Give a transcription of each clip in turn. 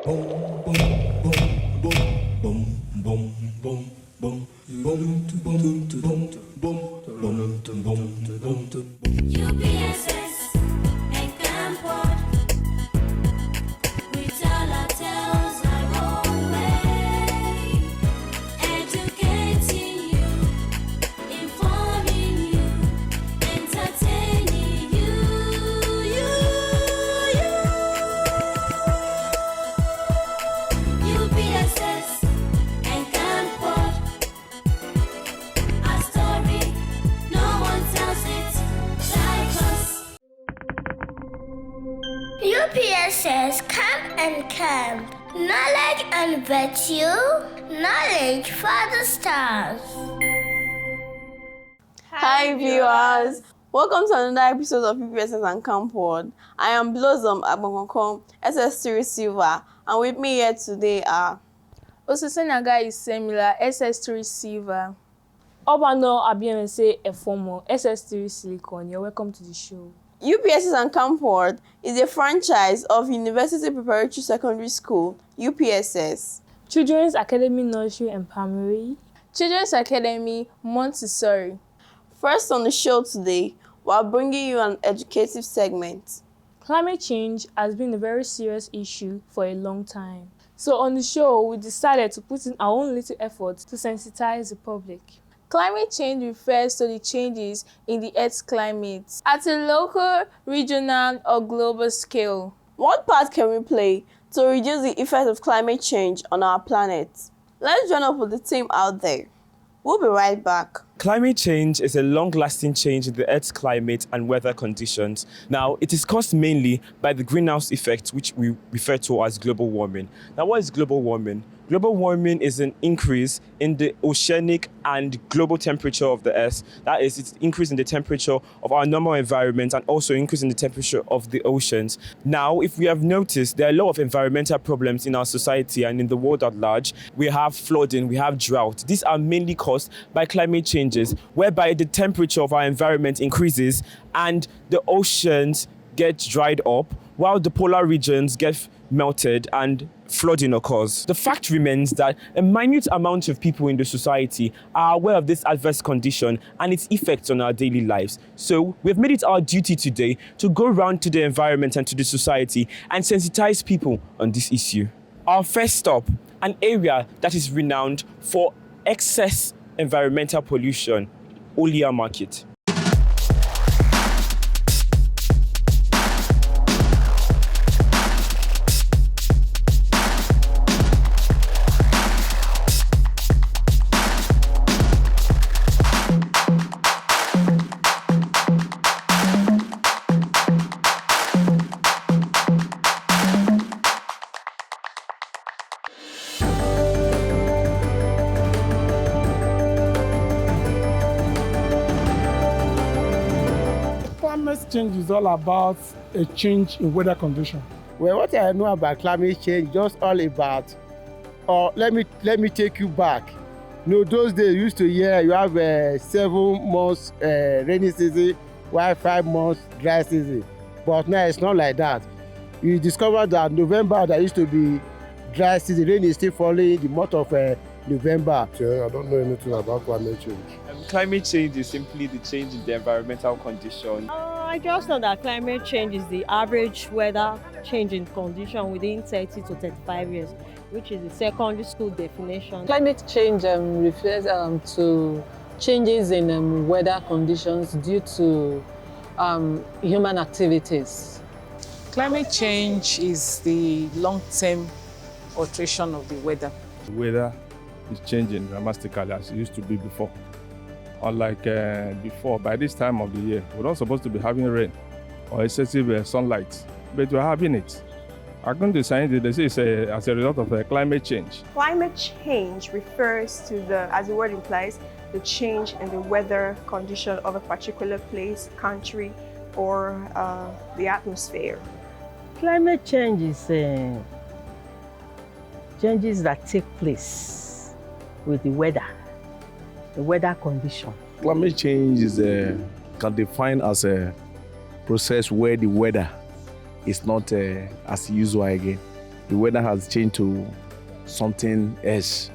UPSS and CANP WORLD, we tell our tales our own way, educating you, informing you, entertaining you. UPSS and CANP WORLD, our story, no one tells it like us. UPSS Camp and Camp. Knowledge and virtue. Knowledge for the stars. Hi viewers, welcome to another episode of UPSS and CANP WORLD. I am Blossom Agbonkon, SS3 receiver, and with me here today are Osusenaga is similar, SS3 receiver. Obano Abiense Efomo, SS3 silicon. You're welcome to the show. UPSS and CANP WORLD is a franchise of University Preparatory Secondary School, UPSS. Children's Academy Nursery and Primary. Children's Academy Montessori. First on the show today, we are bringing you an educative segment. Climate change has been a very serious issue for a long time. So on the show, we decided to put in our own little effort to sensitize the public. Climate change refers to the changes in the Earth's climate at a local, regional, or global scale. What part can we play to reduce the effect of climate change on our planet? Let's join up with the team out there. We'll be right back. Climate change is a long-lasting change in the Earth's climate and weather conditions. Now, it is caused mainly by the greenhouse effect, which we refer to as global warming. Now, what is global warming? Global warming is an increase in the oceanic and global temperature of the Earth. That is, it's an increase in the temperature of our normal environment and also increase in the temperature of the oceans. Now, if we have noticed, there are a lot of environmental problems in our society and in the world at large. We have flooding, we have drought. These are mainly caused by climate changes, whereby the temperature of our environment increases and the oceans get dried up, while the polar regions get melted and flooding occurs. The fact remains that a minute amount of people in the society are aware of this adverse condition and its effects on our daily lives. So we've made it our duty today to go around to the environment and to the society and sensitize people on this issue. Our first stop, an area that is renowned for excess environmental pollution, Olia Market. Climate change is all about a change in weather condition. Well, what I know about climate change, just all about, let me take you back. You know, those days you used to hear you have 7 months rainy season, while 5 months dry season. But now it's not like that. You discover that November there used to be dry season, rain is still falling in the month of November. I don't know anything about climate change. Climate change is simply the change in the environmental condition. I just know that climate change is the average weather changing condition within 30 to 35 years, which is the secondary school definition. Climate change refers to changes in weather conditions due to human activities. Climate change is the long-term alteration of the weather. The weather is changing dramatically as it used to be before. Unlike before, by this time of the year, we're not supposed to be having rain or excessive sunlight, but we're having it. According to scientists, they say it's as a result of climate change. Climate change refers to as the word implies, the change in the weather condition of a particular place, country, or the atmosphere. Climate change is changes that take place with the weather condition. Climate change is can define as a process where the weather is not as usual again. the weather has changed to something else.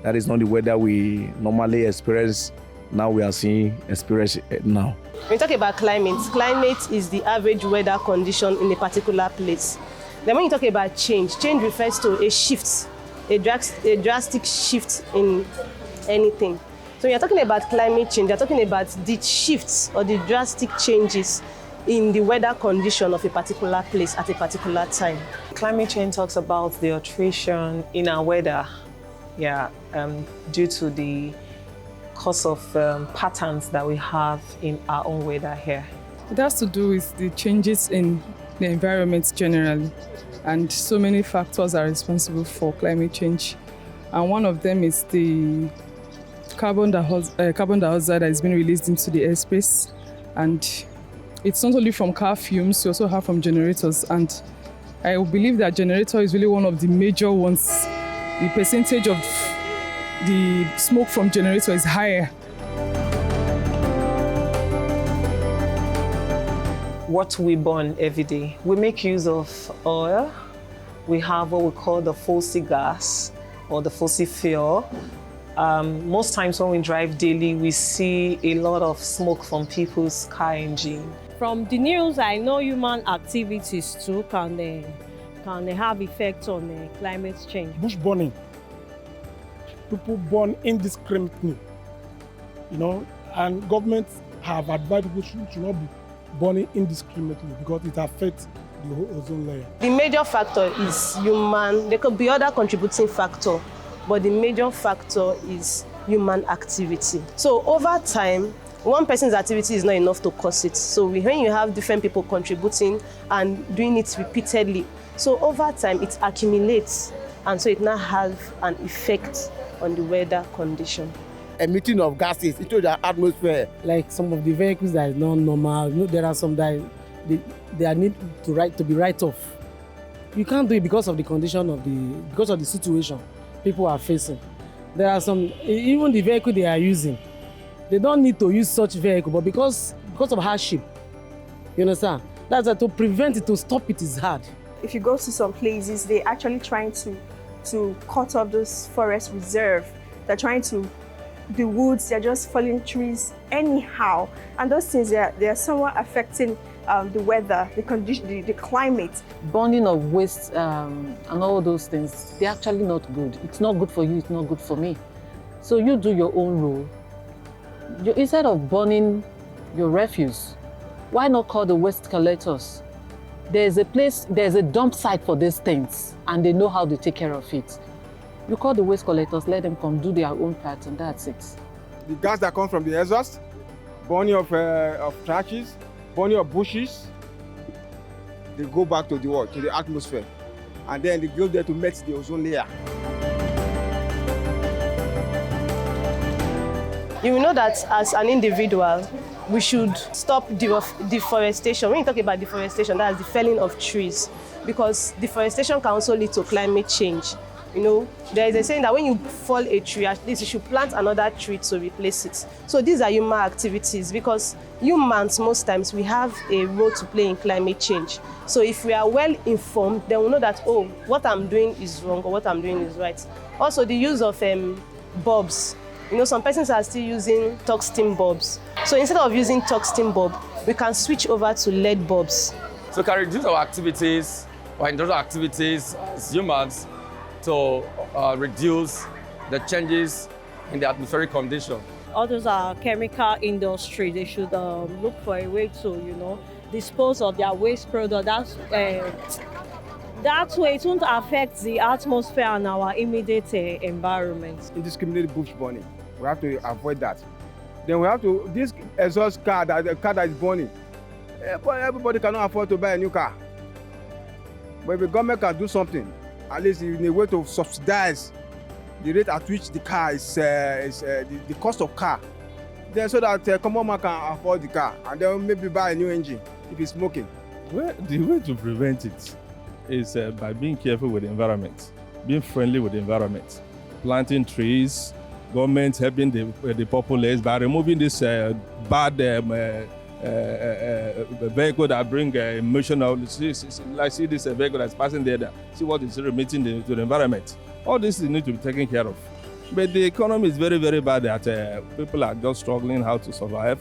That is not the weather we normally experience. Now we are seeing experience it now. When you talk about climate is the average weather condition in a particular place. Then when you talk about change refers to a shift, a drastic shift in anything. So when you're talking about climate change, you're talking about the shifts or the drastic changes in the weather condition of a particular place at a particular time. Climate change talks about the alteration in our weather, due to the cause of patterns that we have in our own weather here. It has to do with the changes in the environment generally, and so many factors are responsible for climate change. And one of them is the carbon dioxide that is being released into the airspace. And it's not only from car fumes, you also have from generators. And I believe that generator is really one of the major ones. The percentage of the smoke from generator is higher. What we burn every day. We make use of oil. We have what we call the fossil gas or the fossil fuel. Most times when we drive daily, we see a lot of smoke from people's car engine. From the news, I know human activities too can have effects on climate change. Bush burning. People burn indiscriminately, and governments have advised people should not be burning indiscriminately because it affects the whole ozone layer. The major factor is human. There could be other contributing factor, but the major factor is human activity. So over time, one person's activity is not enough to cause it. So when you have different people contributing and doing it repeatedly, so over time it accumulates, and so it now has an effect on the weather condition. Emitting of gases into the atmosphere. Like some of the vehicles that is not normal, there are some that they need to be write off. You can't do it because of the condition because of the situation people are facing. There are some, even the vehicle they are using, they don't need to use such vehicle, but because of hardship, you understand? That's why to prevent it, to stop it is hard. If you go to some places, they're actually trying to cut off those forest reserve. They're trying to, the woods, they're just falling trees anyhow. And those things, they're somewhat affecting the weather, the condition, the climate. Burning of waste and all those things, they're actually not good. It's not good for you, it's not good for me. So you do your own role. Instead of burning your refuse, why not call the waste collectors? There's a dump site for these things, and they know how to take care of it. You call the waste collectors, let them come do their own part, and that's it. The gas that comes from the exhaust, burning of trashes, burning of bushes, they go back to the atmosphere, and then they go there to melt the ozone layer. You will know that as an individual, we should stop deforestation. When you talk about deforestation, that's the felling of trees, because deforestation can also lead to climate change. There is a saying that when you fell a tree, at least you should plant another tree to replace it. So these are human activities, because humans, most times, we have a role to play in climate change. So if we are well informed, then we know that, oh, what I'm doing is wrong or what I'm doing is right. Also, the use of bulbs. Some persons are still using tungsten bulbs. So instead of using tungsten bulb, we can switch over to LED bulbs. So we can reduce our activities, our industrial activities as humans, to reduce the changes in the atmospheric condition. Others are chemical industry. They should look for a way to, dispose of their waste product. That way it won't affect the atmosphere and our immediate environment. Indiscriminate bush burning. We have to avoid that. Then we have to, this exhaust car, the car that is burning, everybody cannot afford to buy a new car. But if the government can do something, at least in a way to subsidize the rate at which the car is, the cost of car, then so that common man can afford the car and then maybe buy a new engine if it's smoking. Well, the way to prevent it is by being careful with the environment, being friendly with the environment, planting trees, government helping the populace by removing this bad a vehicle that bring emotional. See this vehicle that's passing there. See what is remitting to the environment. All this need to be taken care of. But the economy is very, very bad. That people are just struggling how to survive.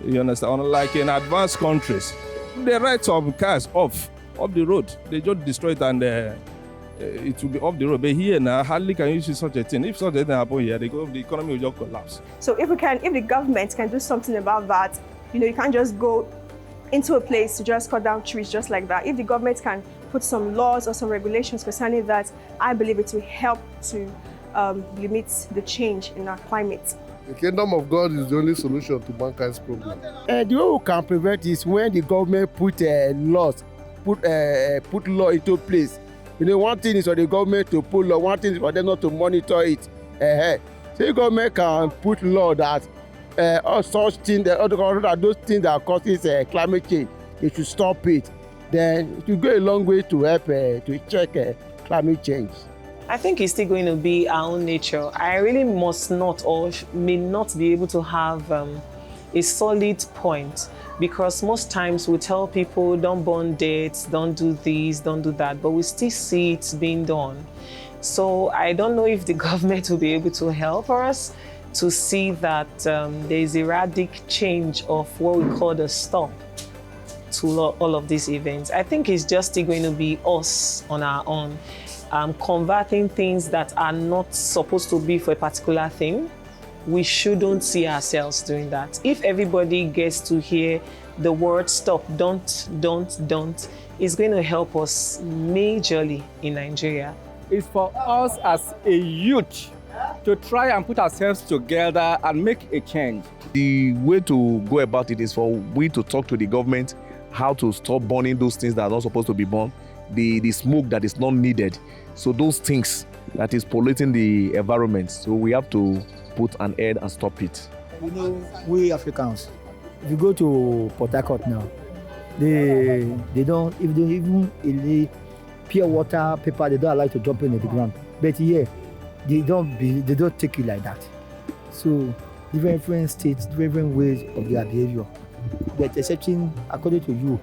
You understand? Unlike in advanced countries, they write some cars off the road. They just destroy it and it will be off the road. But here now, hardly can you see such a thing. If such a thing happen here, the economy will just collapse. So if the government can do something about that, you can't just go into a place to just cut down trees just like that. If the government can put some laws or some regulations concerning that, I believe it will help to limit the change in our climate. The kingdom of God is the only solution to mankind's problem. The way we can prevent is when the government put laws, put law into place. One thing is for the government to put law, one thing is for them not to monitor it. So the government can put law that all such things, that those things that causes climate change, they should stop it. Then it will go a long way to help to check climate change. I think it's still going to be our own nature. I really must not or may not be able to have a solid point, because most times we tell people don't burn dates, don't do this, don't do that, but we still see it being done. So I don't know if the government will be able to help us to see that there is a radical change of what we call the stop to all of these events. I think it's just still going to be us on our own. Converting things that are not supposed to be for a particular thing. We shouldn't see ourselves doing that. If everybody gets to hear the word stop, don't, it's going to help us majorly in Nigeria. It's for us as a youth to try and put ourselves together and make a change. The way to go about it is for we to talk to the government how to stop burning those things that are not supposed to be burned, the smoke that is not needed. So those things that is polluting the environment. So we have to put an end and stop it. We Africans, if you go to Port Harcourt now, they don't even pure water, paper, they don't allow you to dump in the ground. But here, they don't take it like that. So different states, different ways of their behavior. But excepting, according to you,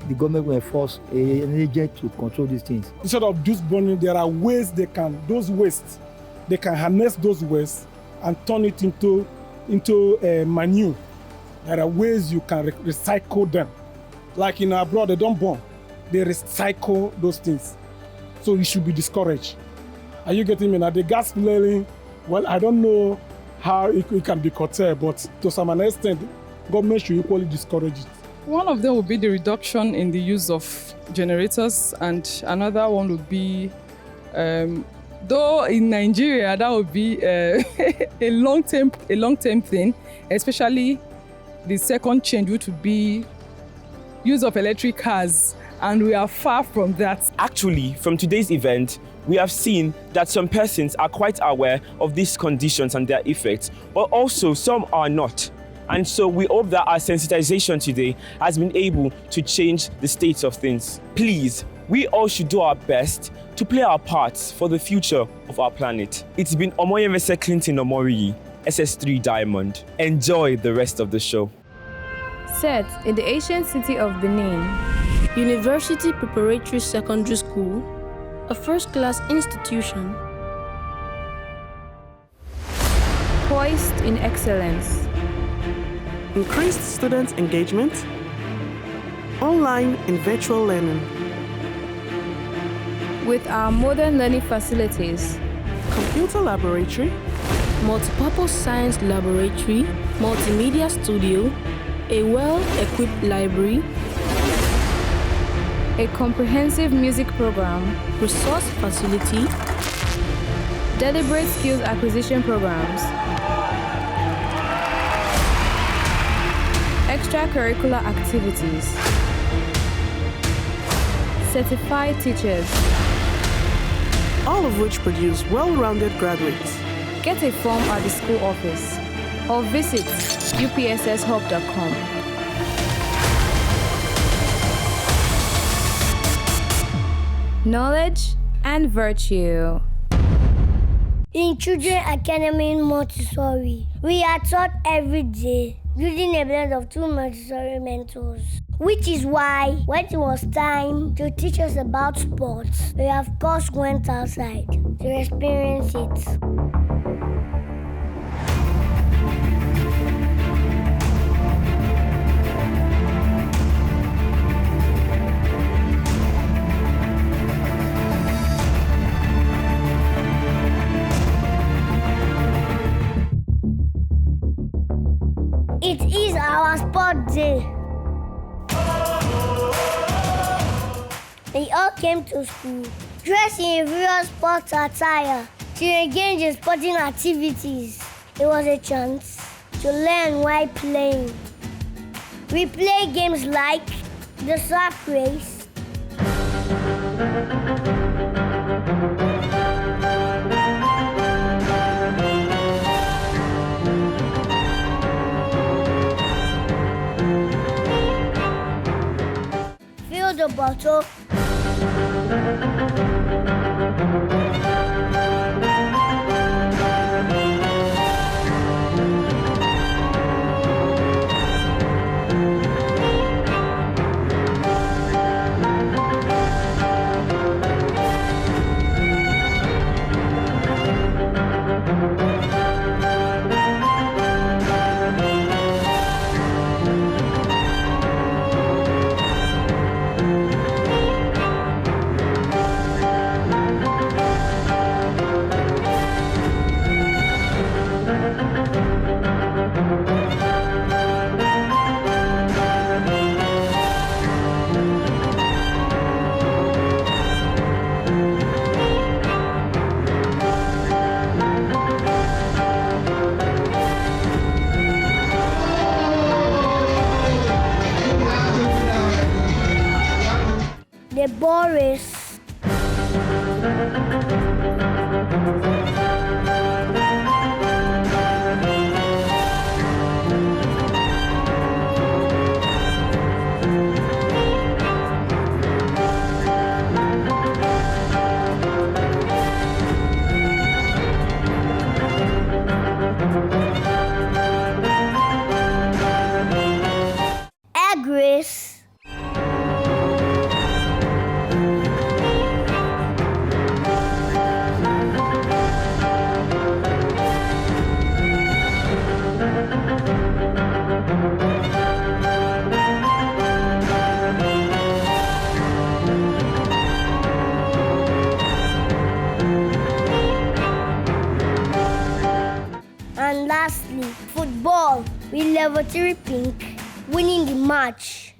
the government will enforce an agent to control these things. Instead of just burning, there are ways they can harness those wastes and turn it into manure. There are ways you can recycle them. Like in abroad, they don't burn, they recycle those things. So it should be discouraged. Are you getting me now? The gas flaring, well, I don't know how it can be curtailed, but to some extent, government should equally discourage it. One of them would be the reduction in the use of generators, and another one would be, though in Nigeria that would be a long-term thing, especially the second change, which would be use of electric cars, and we are far from that. Actually, from today's event, we have seen that some persons are quite aware of these conditions and their effects, but also some are not. And so we hope that our sensitization today has been able to change the state of things. Please, we all should do our best to play our parts for the future of our planet. It's been Omoyemese Clinton Omoriyi, SS3 Diamond. Enjoy the rest of the show. Set in the ancient city of Benin, University Preparatory Secondary School, a first-class institution, poised in excellence. Increased student engagement, online and virtual learning. With our modern learning facilities, computer laboratory, multipurpose science laboratory, multimedia studio, a well-equipped library, a comprehensive music program, resource facility, deliberate skills acquisition programs, extracurricular activities, certified teachers, all of which produce well-rounded graduates. Get a form at the school office or visit UPSSHub.com. Knowledge and virtue. In Children Academy in Montessori, we are taught every day using a blend of two Montessori mentors. Which is why, when it was time to teach us about sports, we of course went outside to experience it. It is our sport day. They all came to school, dressed in various sports attire to engage in sporting activities. It was a chance to learn while playing. We played games like the sack race, fill the bottle, the ball race, egg race, and lastly, football with level 3 pink winning the match.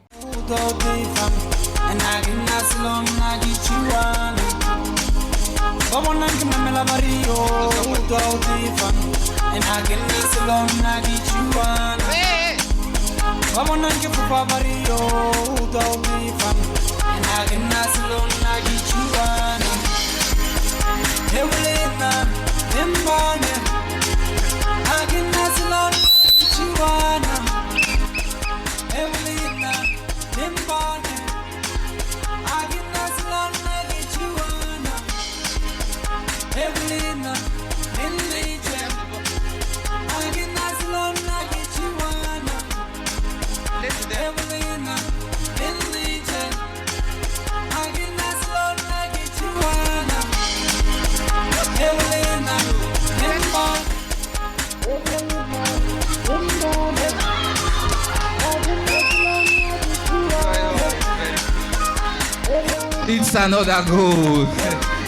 It's another goal.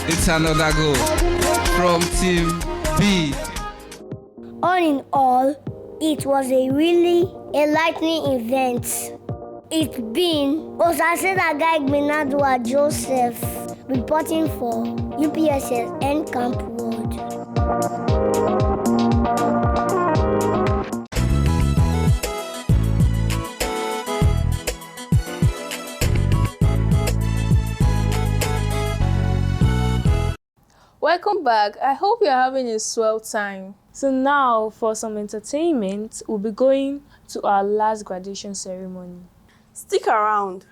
It's another goal from Team B. All in all, it was a really enlightening event. It's been Osasena Gbenadua Joseph reporting for UPSS and CANP WORLD. Welcome back. I hope you're having a swell time. So now, for some entertainment, we'll be going to our last graduation ceremony. Stick around.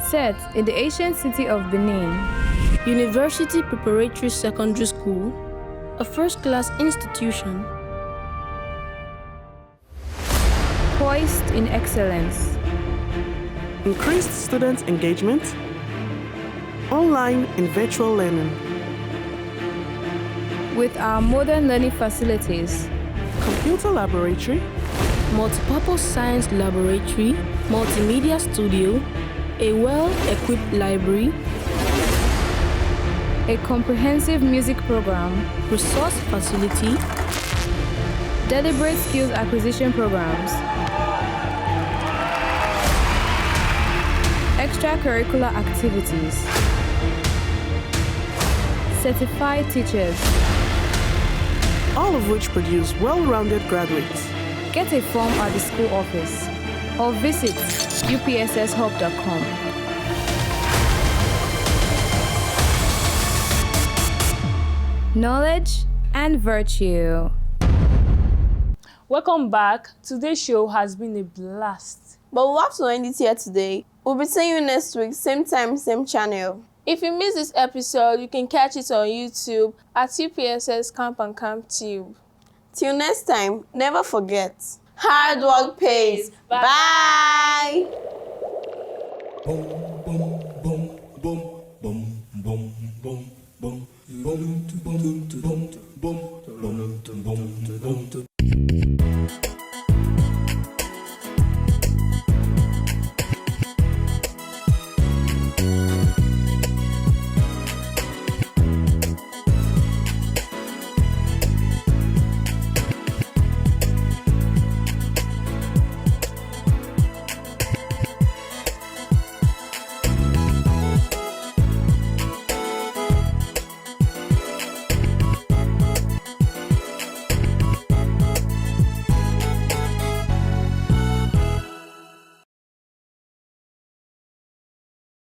Set in the ancient city of Benin, University Preparatory Secondary School, a first-class institution, poised in excellence. Increased student engagement, online and virtual learning. With our modern learning facilities, computer laboratory, multipurpose science laboratory, multimedia studio, a well-equipped library, a comprehensive music program, resource facility, deliberate skills acquisition programs, extracurricular activities, certified teachers, all of which produce well-rounded graduates. Get a form at the school office or visit UPSSHub.com. Knowledge and virtue. Welcome back. Today's show has been a blast. But we'll have to end it here today. We'll be seeing you next week, same time, same channel. If you missed this episode, you can catch it on YouTube at UPSS Camp and Camp Tube. Till next time, never forget, hard work pays. Bye! Boom, boom, boom, boom, boom, boom, boom, boom, boom, boom, boom, boom, boom, boom, boom, boom, boom,